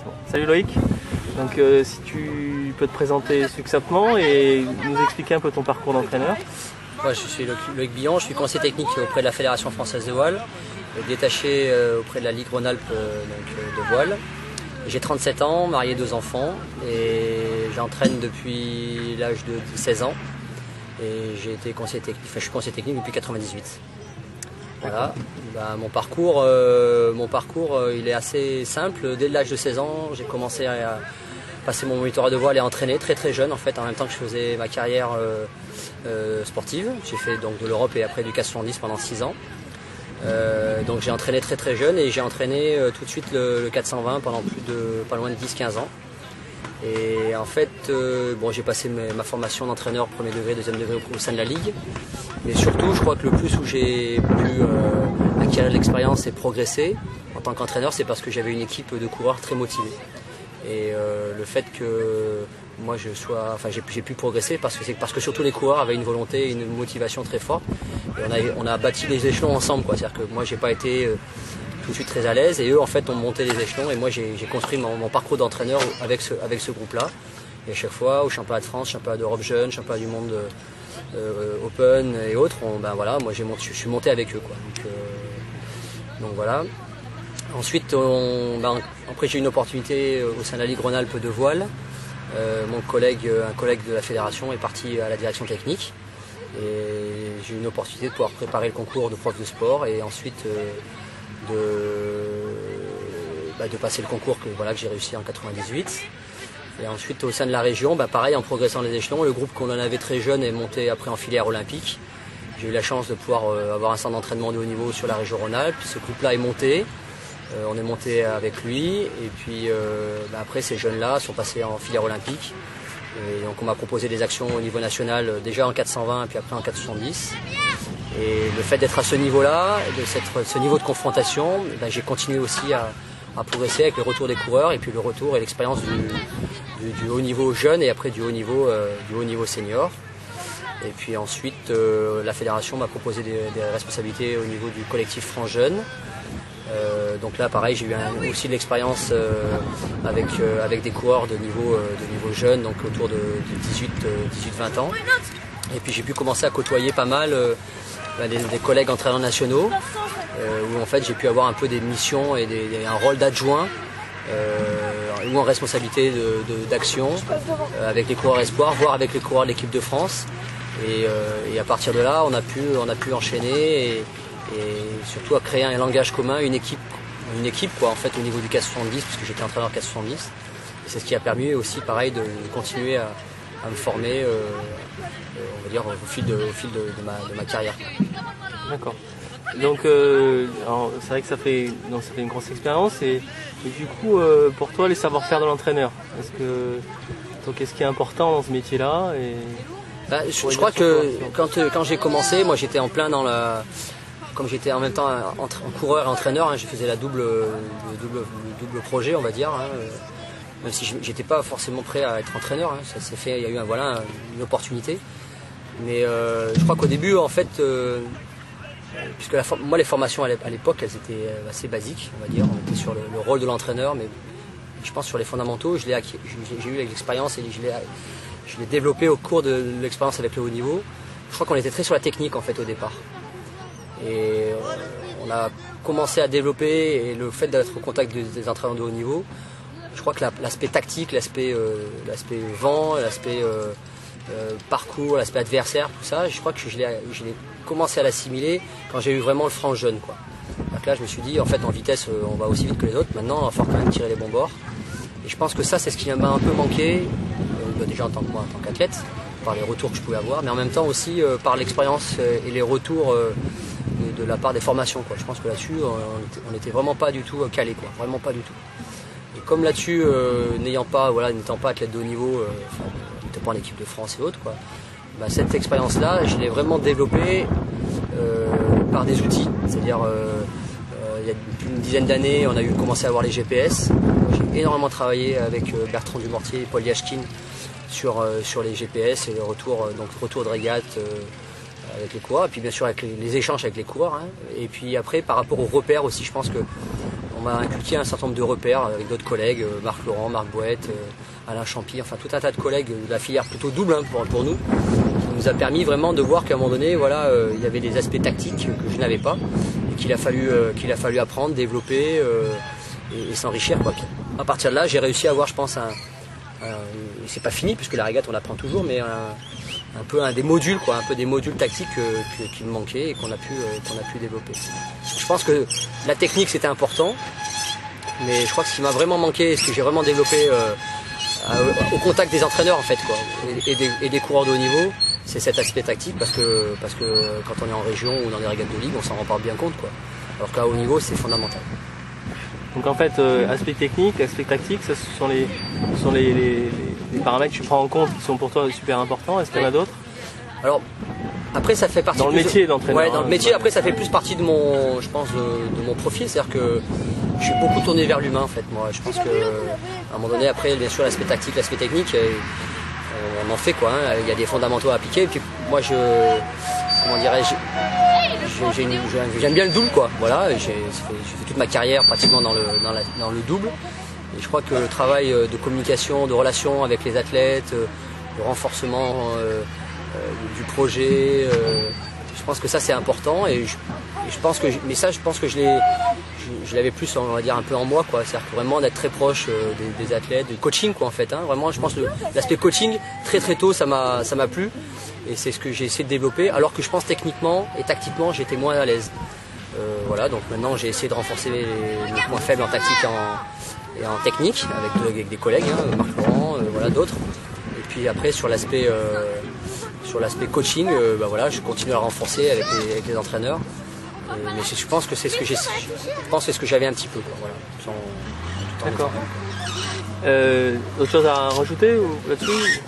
bon. Salut Loïc, donc si tu peux te présenter succinctement et nous expliquer un peu ton parcours d'entraîneur. Moi, je suis Loïc Billon, je suis conseiller technique auprès de la Fédération Française de Voile, détaché auprès de la Ligue Rhône-Alpes de voile. J'ai 37 ans, marié, 2 enfants et j'entraîne depuis l'âge de 16 ans et j'ai été conseiller technique, je suis conseiller technique depuis 1998. Voilà. Mon parcours il est assez simple. Dès l'âge de 16 ans, j'ai commencé à passer mon moniteur de voile et à entraîner très jeune en fait, en même temps que je faisais ma carrière sportive. J'ai fait donc de l'Europe et après du 470 pendant 6 ans. Donc j'ai entraîné très jeune et j'ai entraîné tout de suite le 420 pendant pas loin de 10-15 ans. Et en fait, j'ai passé ma formation d'entraîneur premier degré, deuxième degré au sein de la Ligue. Mais surtout, je crois que le plus où j'ai pu acquérir de l'expérience et progresser en tant qu'entraîneur, c'est parce que j'avais une équipe de coureurs très motivés. Et le fait que moi j'ai pu progresser parce que surtout les coureurs avaient une volonté et une motivation très forte. Et on a bâti les échelons ensemble, quoi. C'est-à-dire que moi j'ai pas été tout de suite très à l'aise et eux en fait ont monté les échelons et moi j'ai construit mon parcours d'entraîneur avec ce groupe-là. Et à chaque fois au championnat de France, championnat d'Europe jeune, championnat du monde Open et autres, moi je suis monté avec eux, quoi. Donc voilà. Ensuite, après j'ai eu une opportunité au sein de la Ligue Rhône-Alpes de voile. Un collègue de la fédération est parti à la direction technique et j'ai eu une opportunité de pouvoir préparer le concours de prof de sport et ensuite de passer le concours que j'ai réussi en 98. Et ensuite au sein de la région, pareil, en progressant les échelons, le groupe qu'on en avait très jeune est monté après en filière olympique. J'ai eu la chance de pouvoir avoir un centre d'entraînement de haut niveau sur la région Rhône-Alpes. Ce groupe-là est monté. On est monté avec lui et puis après ces jeunes-là sont passés en filière olympique. Et donc on m'a proposé des actions au niveau national déjà en 420 et puis après en 470. Et le fait d'être à ce niveau-là, ce niveau de confrontation, j'ai continué aussi à progresser avec le retour des coureurs et puis le retour et l'expérience du haut niveau jeune et après du haut niveau senior. Et puis ensuite la fédération m'a proposé des responsabilités au niveau du collectif France Jeune. Donc là pareil j'ai eu aussi de l'expérience avec des coureurs de niveau jeune, donc autour de 18-20 ans. Et puis j'ai pu commencer à côtoyer pas mal des collègues entraîneurs nationaux où en fait j'ai pu avoir un peu des missions et un rôle d'adjoint ou en responsabilité d'action avec les coureurs espoirs, voire avec les coureurs de l'équipe de France. Et à partir de là on a pu enchaîner et surtout à créer un langage commun, une équipe quoi, en fait au niveau du 470 puisque j'étais entraîneur 470 et c'est ce qui a permis aussi pareil de continuer à me former on va dire au fil de ma carrière. D'accord. Donc c'est vrai que ça fait une grosse expérience et du coup pour toi les savoir-faire de l'entraîneur, qu'est-ce qui est important dans ce métier-là je crois que quand j'ai commencé, moi j'étais en plein comme j'étais en même temps coureur et entraîneur, je faisais le double projet, on va dire, même si j'étais pas forcément prêt à être entraîneur, ça s'est fait, il y a eu une opportunité. Mais je crois qu'au début, en fait, puisque moi les formations à l'époque, elles étaient assez basiques, on va dire, on était sur le rôle de l'entraîneur, mais je pense sur les fondamentaux, j'ai eu l'expérience et je l'ai développé au cours de l'expérience avec le haut niveau. Je crois qu'on était très sur la technique en fait au départ. Et on a commencé à développer et le fait d'être au contact des entraîneurs de haut niveau, je crois que l'aspect tactique, l'aspect vent, l'aspect parcours, l'aspect adversaire, tout ça, je crois que je l'ai commencé à l'assimiler quand j'ai eu vraiment le franc jeune, quoi. Donc là je me suis dit en fait en vitesse on va aussi vite que les autres, maintenant il va falloir quand même tirer les bons bords. Et je pense que ça c'est ce qui m'a un peu manqué, déjà en tant qu'athlète, par les retours que je pouvais avoir, mais en même temps aussi par l'expérience et les retours de la part des formations, quoi. Je pense que là-dessus, on n'était vraiment pas du tout calé, quoi. Vraiment pas du tout. Et comme là-dessus, n'étant pas athlète de haut niveau, on n'était pas en équipe de France et autres, quoi. Cette expérience-là, je l'ai vraiment développée par des outils. C'est-à-dire, il y a une dizaine d'années, on a commencé à avoir les GPS. J'ai énormément travaillé avec Bertrand Dumortier et Paul Yachkin sur les GPS et le retour de régate avec les coureurs, et puis bien sûr avec les échanges avec les coureurs, Et puis après, par rapport aux repères aussi, je pense que m'a inculqué un certain nombre de repères avec d'autres collègues, Marc Laurent, Marc Boët, Alain Champy, enfin tout un tas de collègues de la filière plutôt double hein, pour nous, qui nous a permis vraiment de voir qu'à un moment donné, voilà, il y avait des aspects tactiques que je n'avais pas et qu'il a fallu apprendre, développer et s'enrichir. À partir de là, j'ai réussi à avoir, je pense, c'est pas fini puisque la régate on apprend toujours, mais un peu des modules, quoi, un peu des modules tactiques qui me manquaient et qu'on a pu développer. Je pense que la technique c'était important, mais je crois que ce qui m'a vraiment manqué, et ce que j'ai vraiment développé au contact des entraîneurs en fait, quoi, et des coureurs de haut niveau, c'est cet aspect tactique parce que quand on est en région ou dans des régates de ligue, on s'en rend pas bien compte, quoi. Alors qu'à haut niveau, c'est fondamental. Donc en fait, aspect technique, aspect tactique, ça, ce sont les paramètres que tu prends en compte qui sont pour toi super importants. Est-ce qu'il y en a d'autres? Alors après, ça fait partie dans le métier d'entraîneur. Ouais, dans le métier. Après, ça fait plus partie de mon, je pense, de mon profil, c'est-à-dire que je suis beaucoup tourné vers l'humain en fait. Moi, je pense que à un moment donné, après, bien sûr, l'aspect tactique, l'aspect technique, on en fait quoi. Hein. Il y a des fondamentaux à appliquer. Et puis moi, comment dirais-je, j'aime bien le double quoi. Voilà, j'ai fait toute ma carrière pratiquement dans le double. Et je crois que le travail de communication, de relation avec les athlètes, de renforcement du projet, je pense que ça c'est important et je pense que je l'avais plus, on va dire, un peu en moi quoi. C'est-à-dire vraiment d'être très proche des athlètes, du coaching quoi en fait. Hein. Vraiment, je pense que l'aspect coaching très très tôt ça m'a plu et c'est ce que j'ai essayé de développer. Alors que je pense techniquement et tactiquement j'étais moins à l'aise. Voilà, donc maintenant j'ai essayé de renforcer mes points faibles en tactique et en technique avec des collègues, hein, Marc Laurent, voilà, d'autres. Et puis après sur l'aspect coaching, voilà, je continue à renforcer avec les entraîneurs. Mais je pense que c'est ce que j'avais un petit peu. Quoi, voilà, d'accord. Autre chose à rajouter là-dessus?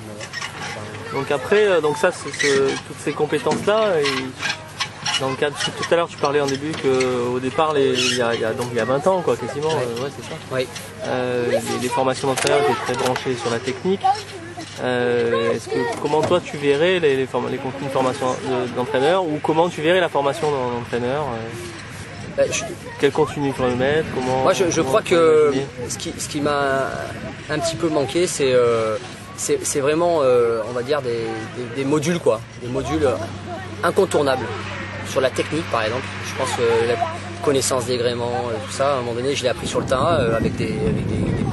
Donc après, donc ça, toutes ces compétences-là. Dans le cadre, tout à l'heure tu parlais en début qu'au départ, il y a 20 ans quoi, quasiment, ouais, c'est ça. Oui. Les formations d'entraîneurs étaient très branchées sur la technique. Comment toi tu verrais les contenus de formation d'entraîneur ou comment tu verrais la formation d'entraîneur quel contenu il faut mettre, moi je crois que ce qui m'a un petit peu manqué c'est vraiment on va dire des modules quoi, des modules incontournables sur la technique par exemple. Je pense que la connaissance des gréements, tout ça, à un moment donné je l'ai appris sur le terrain avec des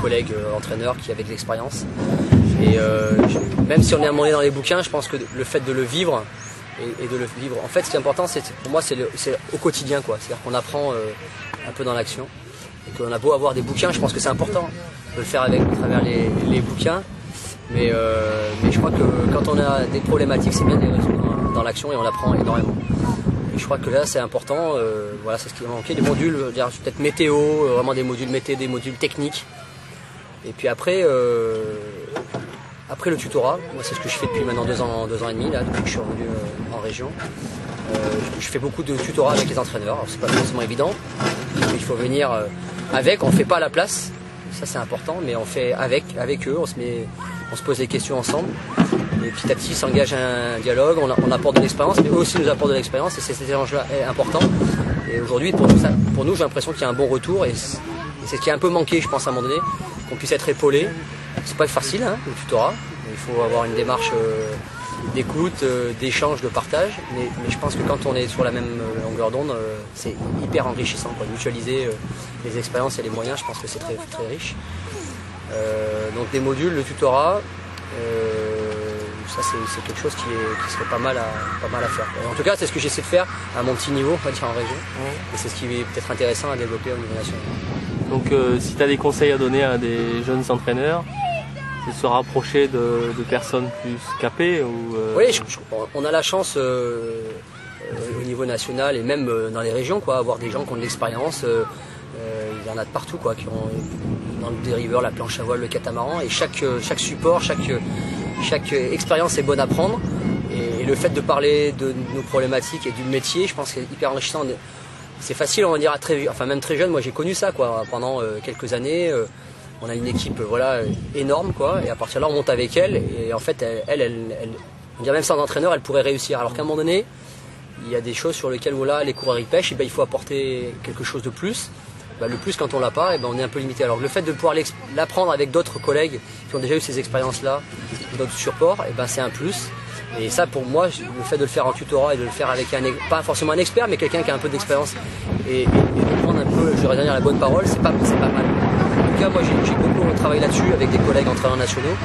collègues entraîneurs qui avaient de l'expérience. Et même si on est amené dans les bouquins, je pense que le fait de le vivre et de le vivre, en fait, ce qui est important, pour moi, c'est au quotidien, quoi. C'est-à-dire qu'on apprend un peu dans l'action et qu'on a beau avoir des bouquins, je pense que c'est important de le faire à travers les bouquins. Mais je crois que quand on a des problématiques, c'est bien de les résoudre dans l'action et on apprend énormément. Et je crois que là, c'est important. Voilà, c'est ce qui m'a manqué, des modules, peut-être météo, vraiment des modules météo, des modules techniques. Et puis après le tutorat, moi c'est ce que je fais depuis maintenant 2 ans et demi, là, depuis que je suis revenu en région. Je fais beaucoup de tutorat avec les entraîneurs, alors c'est pas forcément évident. Il faut venir avec, on ne fait pas à la place, ça c'est important, mais on fait avec eux, on se pose des questions ensemble. Et petit à petit s'engage un dialogue, on apporte de l'expérience, mais eux aussi nous apportent de l'expérience et cet échange-là est important. Et aujourd'hui pour nous j'ai l'impression qu'il y a un bon retour et c'est ce qui a un peu manqué je pense à un moment donné, qu'on puisse être épaulé. C'est pas facile hein, le tutorat, il faut avoir une démarche d'écoute, d'échange, de partage, mais je pense que quand on est sur la même longueur d'onde, c'est hyper enrichissant, quoi. Mutualiser les expériences et les moyens, je pense que c'est très, très riche. Donc des modules, le tutorat, ça c'est quelque chose qui serait pas mal à faire. En tout cas, c'est ce que j'essaie de faire à mon petit niveau, on va dire en région, et c'est ce qui est peut-être intéressant à développer au niveau national. Donc si tu as des conseils à donner à des jeunes entraîneurs, c'est de se rapprocher de personnes plus capées ou Oui, on a la chance au niveau national et même dans les régions, quoi, avoir des gens qui ont de l'expérience. Il y en a de partout, quoi, qui ont dans le dériveur, la planche à voile, le catamaran, et chaque support, chaque expérience est bonne à prendre. Et le fait de parler de nos problématiques et du métier, je pense que c'est hyper enrichissant. C'est facile, on va dire, même très jeune. Moi, j'ai connu ça, quoi, pendant quelques années. On a une équipe, voilà, énorme, quoi. Et à partir de là, on monte avec elle. Et en fait, elle on dirait même sans entraîneur, elle pourrait réussir. Alors qu'à un moment donné, il y a des choses sur lesquelles voilà, les coureurs y pêchent. Et ben, il faut apporter quelque chose de plus. le plus quand on l'a pas, on est un peu limité. Alors le fait de pouvoir l'apprendre avec d'autres collègues qui ont déjà eu ces expériences-là, d'autres supports, c'est un plus. Et ça, pour moi, le fait de le faire en tutorat et de le faire avec pas forcément un expert, mais quelqu'un qui a un peu d'expérience et de prendre un peu, je dirais, la bonne parole, c'est pas mal. En tout cas, moi, j'ai beaucoup travaillé là-dessus avec des collègues entraîneurs nationaux.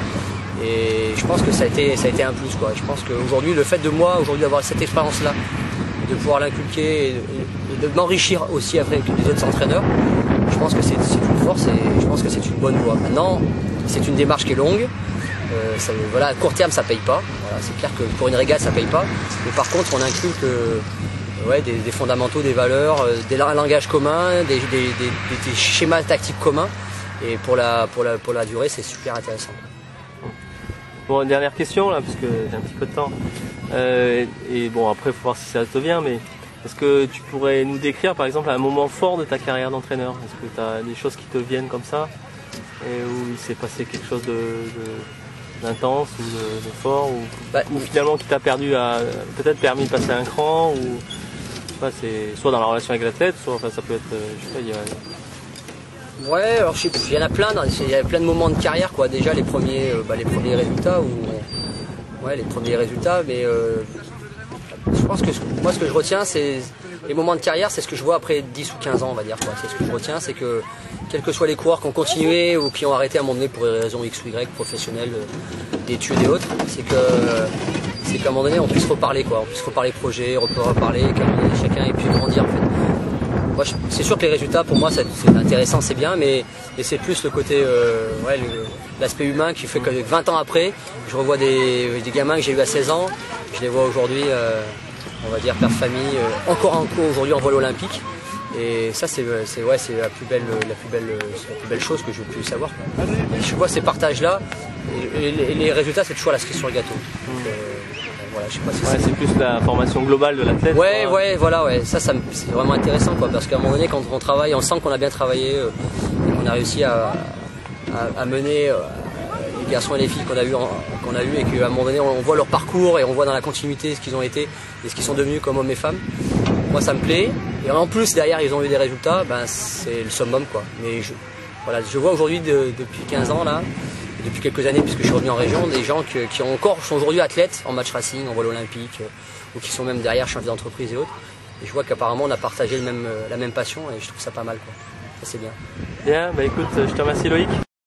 Et je pense que ça a été un plus, quoi. Je pense qu'aujourd'hui, le fait de moi, aujourd'hui, d'avoir cette expérience-là, de pouvoir l'inculquer et de m'enrichir aussi avec les autres entraîneurs, je pense que c'est une force et je pense que c'est une bonne voie. Maintenant, c'est une démarche qui est longue. À court terme, ça paye pas. Voilà, c'est clair que pour une régate, ça paye pas. Mais par contre, on inculque des fondamentaux, des valeurs, un langage commun, des schémas tactiques communs. Et pour la durée, c'est super intéressant. Bon, une dernière question, là, parce que j'ai un petit peu de temps. Et bon, après, il faut voir si ça te vient, mais est-ce que tu pourrais nous décrire, par exemple, un moment fort de ta carrière d'entraîneur? Est-ce que tu as des choses qui te viennent comme ça, et où il s'est passé quelque chose d'intense ou de fort, ou finalement qui t'a peut-être permis de passer un cran, ou je sais pas, c'est soit dans la relation avec l'athlète, soit ça peut être, je sais pas, Ouais, alors il y en a plein, il y a plein de moments de carrière, quoi. Déjà les premiers résultats, mais je pense que moi ce que je retiens, c'est les moments de carrière, c'est ce que je vois après 10 ou 15 ans, on va dire, quoi. C'est ce que je retiens, c'est que quels que soient les coureurs qui ont continué ou qui ont arrêté à un moment donné pour des raisons X ou Y, professionnelles, d'études et autres, c'est qu'à un moment donné on puisse reparler, quoi. On puisse reparler projet, reparler, qu'à un moment donné chacun ait pu grandir, en fait. Moi, c'est sûr que les résultats, pour moi, c'est intéressant, c'est bien, mais c'est plus le côté, l'aspect humain qui fait que 20 ans après, je revois des gamins que j'ai eu à 16 ans, je les vois aujourd'hui, on va dire, père de famille, encore en cours aujourd'hui en vol olympique. Et ça, c'est la plus belle chose que je puisse savoir. Et je vois ces partages-là, et les résultats, c'est toujours la cerise sur le gâteau. Donc, voilà, je sais pas si c'est plus la formation globale de l'athlète. Ça c'est vraiment intéressant, quoi, parce qu'à un moment donné, quand on travaille, on sent qu'on a bien travaillé, et qu'on a réussi à mener les garçons et les filles qu'on a eu et qu'à un moment donné on voit leur parcours et on voit dans la continuité ce qu'ils ont été et ce qu'ils sont devenus comme hommes et femmes. Moi ça me plaît, et en plus derrière ils ont eu des résultats, c'est le summum, quoi. Mais je vois aujourd'hui depuis 15 ans là, depuis quelques années, puisque je suis revenu en région, des gens qui sont aujourd'hui athlètes en match racing, en vol olympique, ou qui sont même derrière chefs d'entreprise et autres. Et je vois qu'apparemment on a partagé la même passion, et je trouve ça pas mal, quoi. Ça c'est bien. Bien, écoute, je te remercie Loïc.